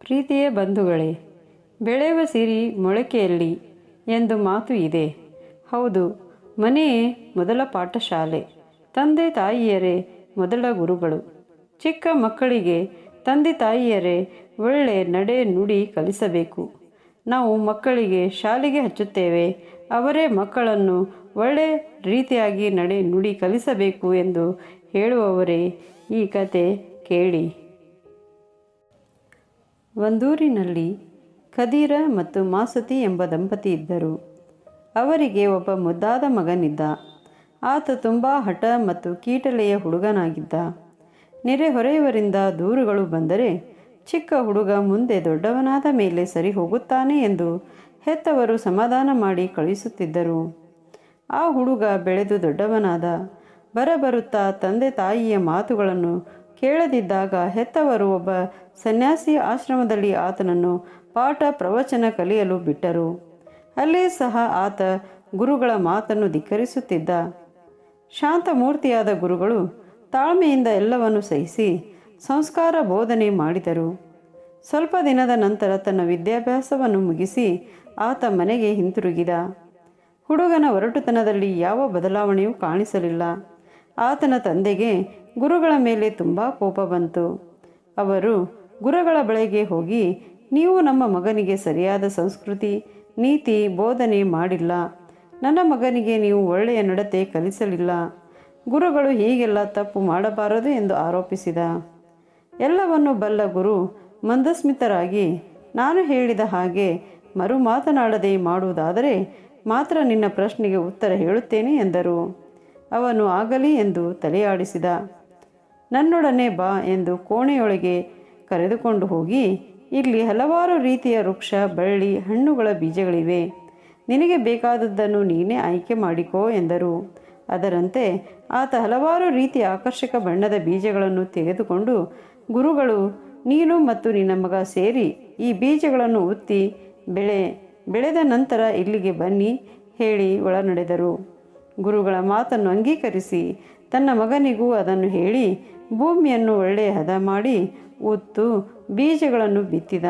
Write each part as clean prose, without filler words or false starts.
ಪ್ರೀತಿಯ ಬಂಧುಗಳೇ, ಬೆಳೆಯುವ ಸಿರಿ ಮೊಳಕೆಯಲ್ಲಿ ಎಂದು ಮಾತು ಇದೆ. ಹೌದು, ಮನೆಯೇ ಮೊದಲ ಪಾಠಶಾಲೆ, ತಂದೆ ತಾಯಿಯರೇ ಮೊದಲ ಗುರುಗಳು. ಚಿಕ್ಕ ಮಕ್ಕಳಿಗೆ ತಂದೆ ತಾಯಿಯರೇ ಒಳ್ಳೆ ನಡೆ ನುಡಿ ಕಲಿಸಬೇಕು. ನಾವು ಮಕ್ಕಳಿಗೆ ಶಾಲೆಗೆ ಹಚ್ಚುತ್ತೇವೆ, ಅವರೇ ಮಕ್ಕಳನ್ನು ಒಳ್ಳೆ ರೀತಿಯಾಗಿ ನಡೆ ನುಡಿ ಕಲಿಸಬೇಕು ಎಂದು ಹೇಳುವವರೇ ಈ ಕತೆ ಕೇಳಿ. ಒಂದೂರಿನಲ್ಲಿ ಖದೀರ ಮತ್ತು ಮಾಸತಿ ಎಂಬ ದಂಪತಿ ಇದ್ದರು. ಅವರಿಗೆ ಒಬ್ಬ ಮುದ್ದಾದ ಮಗನಿದ್ದ. ಆತ ತುಂಬ ಹಠ ಮತ್ತು ಕೀಟಲೆಯ ಹುಡುಗನಾಗಿದ್ದ. ನೆರೆಹೊರೆಯವರಿಂದ ದೂರುಗಳು ಬಂದರೆ ಚಿಕ್ಕ ಹುಡುಗ ಮುಂದೆ ದೊಡ್ಡವನಾದ ಮೇಲೆ ಸರಿ ಹೋಗುತ್ತಾನೆ ಎಂದು ಹೆತ್ತವರು ಸಮಾಧಾನ ಮಾಡಿ ಕಳುಹಿಸುತ್ತಿದ್ದರು. ಆ ಹುಡುಗ ಬೆಳೆದು ದೊಡ್ಡವನಾದ. ಬರುತ್ತಾ ತಂದೆ ತಾಯಿಯ ಮಾತುಗಳನ್ನು ಕೇಳದಿದ್ದಾಗ ಹೆತ್ತವರು ಒಬ್ಬ ಸನ್ಯಾಸಿಯ ಆಶ್ರಮದಲ್ಲಿ ಆತನನ್ನು ಪಾಠ ಪ್ರವಚನ ಕಲಿಯಲು ಬಿಟ್ಟರು. ಅಲ್ಲಿ ಸಹ ಆತ ಗುರುಗಳ ಮಾತನ್ನು ಧಿಕ್ಕರಿಸುತ್ತಿದ್ದ. ಶಾಂತಮೂರ್ತಿಯಾದ ಗುರುಗಳು ತಾಳ್ಮೆಯಿಂದ ಎಲ್ಲವನ್ನು ಸಹಿಸಿ ಸಂಸ್ಕಾರ ಬೋಧನೆ ಮಾಡಿದರು. ಸ್ವಲ್ಪ ದಿನದ ನಂತರ ತನ್ನ ವಿದ್ಯಾಭ್ಯಾಸವನ್ನು ಮುಗಿಸಿ ಆತ ಮನೆಗೆ ಹಿಂತಿರುಗಿದ. ಹುಡುಗನ ಒರಟುತನದಲ್ಲಿ ಯಾವ ಬದಲಾವಣೆಯೂ ಕಾಣಿಸಲಿಲ್ಲ. ಆತನ ತಂದೆಗೆ ಗುರುಗಳ ಮೇಲೆ ತುಂಬ ಕೋಪ ಬಂತು. ಅವರು ಗುರುಗಳ ಬಳಿಗೆ ಹೋಗಿ, ನೀವು ನಮ್ಮ ಮಗನಿಗೆ ಸರಿಯಾದ ಸಂಸ್ಕೃತಿ ನೀತಿ ಬೋಧನೆ ಮಾಡಿಲ್ಲ. ನನ್ನ ಮಗನಿಗೆ ನೀವು ಒಳ್ಳೆಯ ನಡತೆ ಕಲಿಸಲಿಲ್ಲ. ಗುರುಗಳು ಹೀಗೆಲ್ಲ ತಪ್ಪು ಮಾಡಬಾರದು ಎಂದು ಆರೋಪಿಸಿದ. ಎಲ್ಲವನ್ನು ಬಲ್ಲ ಗುರು ಮಂದಸ್ಮಿತರಾಗಿ, ನಾನು ಹೇಳಿದ ಹಾಗೆ ಮರು ಮಾತನಾಡದೆ ಮಾಡುವುದಾದರೆ ಮಾತ್ರ ನಿನ್ನ ಪ್ರಶ್ನೆಗೆ ಉತ್ತರ ಹೇಳುತ್ತೇನೆ ಎಂದರು. ಅವನು ಆಗಲಿ ಎಂದು ತಲೆಯಾಡಿಸಿದ. ನನ್ನೊಡನೆ ಬಾ ಎಂದು ಕೋಣೆಯೊಳಗೆ ಕರೆದುಕೊಂಡು ಹೋಗಿ, ಇಲ್ಲಿ ಹಲವಾರು ರೀತಿಯ ವೃಕ್ಷ ಬಳ್ಳಿ ಹಣ್ಣುಗಳ ಬೀಜಗಳಿವೆ. ನಿನಗೆ ಬೇಕಾದದ್ದನ್ನು ನೀನೇ ಆಯ್ಕೆ ಮಾಡಿಕೋ ಎಂದರು. ಅದರಂತೆ ಆತ ಹಲವಾರು ರೀತಿಯ ಆಕರ್ಷಕ ಬಣ್ಣದ ಬೀಜಗಳನ್ನು ತೆಗೆದುಕೊಂಡು, ಗುರುಗಳು, ನೀನು ಮತ್ತು ನಿನ್ನ ಮಗ ಸೇರಿ ಈ ಬೀಜಗಳನ್ನು ಉತ್ತಿ ಬೆಳೆದ ನಂತರ ಇಲ್ಲಿಗೆ ಬನ್ನಿ ಹೇಳಿ ಒಳನಡೆದರು. ಗುರುಗಳ ಮಾತನ್ನು ಅಂಗೀಕರಿಸಿ ತನ್ನ ಮಗನಿಗೂ ಅದನ್ನು ಹೇಳಿ ಭೂಮಿಯನ್ನು ಒಳ್ಳೆಯ ಹದ ಮಾಡಿ ಉತ್ತು ಬೀಜಗಳನ್ನು ಬಿತ್ತಿದ.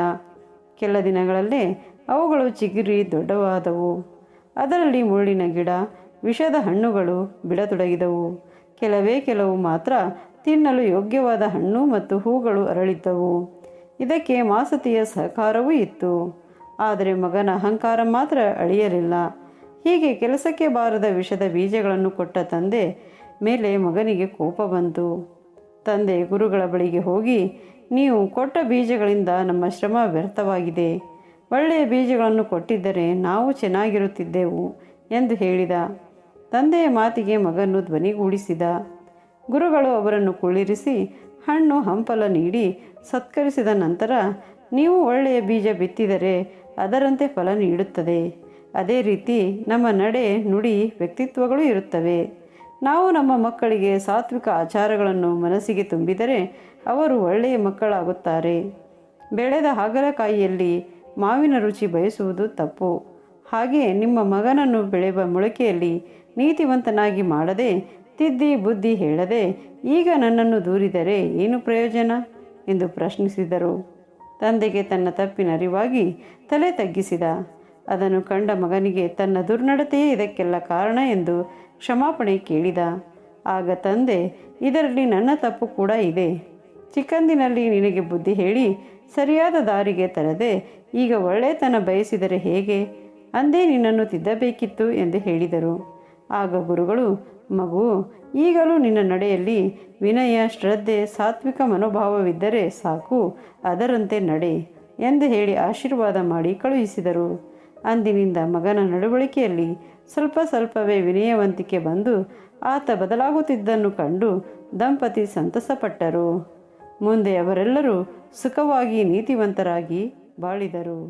ಕೆಲ ದಿನಗಳಲ್ಲೇ ಅವುಗಳು ಚಿಗುರಿ ದೊಡ್ಡವಾದವು. ಅದರಲ್ಲಿ ಮುಳ್ಳಿನ ಗಿಡ, ವಿಷದ ಹಣ್ಣುಗಳು ಬಿಡತೊಡಗಿದವು. ಕೆಲವು ಮಾತ್ರ ತಿನ್ನಲು ಯೋಗ್ಯವಾದ ಹಣ್ಣು ಮತ್ತು ಹೂಗಳು ಅರಳಿದ್ದವು. ಇದಕ್ಕೆ ಮಾಸತಿಯ ಸಹಕಾರವೂ ಇತ್ತು. ಆದರೆ ಮಗನ ಅಹಂಕಾರ ಮಾತ್ರ ಅಳಿಯಲಿಲ್ಲ. ಹೀಗೆ ಕೆಲಸಕ್ಕೆ ಬಾರದ ವಿಷದ ಬೀಜಗಳನ್ನು ಕೊಟ್ಟ ತಂದೆ ಮೇಲೆ ಮಗನಿಗೆ ಕೋಪ ಬಂತು. ತಂದೆ ಗುರುಗಳ ಬಳಿಗೆ ಹೋಗಿ, ನೀವು ಕೊಟ್ಟ ಬೀಜಗಳಿಂದ ನಮ್ಮ ಶ್ರಮ ವ್ಯರ್ಥವಾಗಿದೆ. ಒಳ್ಳೆಯ ಬೀಜಗಳನ್ನು ಕೊಟ್ಟಿದ್ದರೆ ನಾವು ಚೆನ್ನಾಗಿರುತ್ತಿದ್ದೆವು ಎಂದು ಹೇಳಿದ. ತಂದೆಯ ಮಾತಿಗೆ ಮಗನು ಧ್ವನಿಗೂಡಿಸಿದ. ಗುರುಗಳು ಅವರನ್ನು ಕುಳ್ಳಿರಿಸಿ ಹಣ್ಣು ಹಂಪಲ ನೀಡಿ ಸತ್ಕರಿಸಿದ ನಂತರ, ನೀವು ಒಳ್ಳೆಯ ಬೀಜ ಬಿತ್ತಿದರೆ ಅದರಂತೆ ಫಲ ನೀಡುತ್ತದೆ. ಅದೇ ರೀತಿ ನಮ್ಮ ನಡೆ ನುಡಿ ವ್ಯಕ್ತಿತ್ವಗಳು ಇರುತ್ತವೆ. ನಾವು ನಮ್ಮ ಮಕ್ಕಳಿಗೆ ಸಾತ್ವಿಕ ಆಚಾರಗಳನ್ನು ಮನಸ್ಸಿಗೆ ತುಂಬಿದರೆ ಅವರು ಒಳ್ಳೆಯ ಮಕ್ಕಳಾಗುತ್ತಾರೆ. ಬೆಳೆದ ಹಾಗಲಕಾಯಿಯಲ್ಲಿ ಮಾವಿನ ರುಚಿ ಬಯಸುವುದು ತಪ್ಪು. ಹಾಗೆ ನಿಮ್ಮ ಮಗನನ್ನು ಬೆಳೆಯುವ ಮೊಳಕೆಯಲ್ಲಿ ನೀತಿವಂತನಾಗಿ ಮಾಡದೆ ತಿದ್ದಿ ಬುದ್ಧಿ ಹೇಳದೆ ಈಗ ನನ್ನನ್ನು ದೂರಿದರೆ ಏನು ಪ್ರಯೋಜನ ಎಂದು ಪ್ರಶ್ನಿಸಿದರು. ತಂದೆಗೆ ತನ್ನ ತಪ್ಪಿನ ಅರಿವಾಗಿ ತಲೆ ತಗ್ಗಿಸಿದ. ಅದನ್ನು ಕಂಡ ಮಗನಿಗೆ ತನ್ನ ದುರ್ನಡತೆಯೇ ಇದಕ್ಕೆಲ್ಲ ಕಾರಣ ಎಂದು ಕ್ಷಮಾಪಣೆ ಕೇಳಿದ. ಆಗ ತಂದೆ, ಇದರಲ್ಲಿ ನನ್ನ ತಪ್ಪು ಕೂಡ ಇದೆ. ಚಿಕ್ಕಂದಿನಲ್ಲಿ ನಿನಗೆ ಬುದ್ಧಿ ಹೇಳಿ ಸರಿಯಾದ ದಾರಿಗೆ ತರದೆ ಈಗ ಒಳ್ಳೆತನ ಬಯಸಿದರೆ ಹೇಗೆ? ಅಂದೇ ನಿನ್ನನ್ನು ತಿದ್ದಬೇಕಿತ್ತು ಎಂದು ಹೇಳಿದರು. ಆಗ ಗುರುಗಳು, ಮಗು, ಈಗಲೂ ನಿನ್ನ ನಡೆಯಲ್ಲಿ ವಿನಯ, ಶ್ರದ್ಧೆ, ಸಾತ್ವಿಕ ಮನೋಭಾವವಿದ್ದರೆ ಸಾಕು, ಅದರಂತೆ ನಡೆ ಎಂದು ಹೇಳಿ ಆಶೀರ್ವಾದ ಮಾಡಿ ಕಳುಹಿಸಿದರು. ಅಂದಿನಿಂದ ಮಗನ ನಡವಳಿಕೆಯಲ್ಲಿ ಸ್ವಲ್ಪವೇ ವಿನಯವಂತಿಕೆ ಬಂದು ಆತ ಬದಲಾಗುತ್ತಿದ್ದನ್ನು ಕಂಡು ದಂಪತಿ ಸಂತಸಪಟ್ಟರು. ಮುಂದೆ ಅವರೆಲ್ಲರೂ ಸುಖವಾಗಿ ನೀತಿವಂತರಾಗಿ ಬಾಳಿದರು.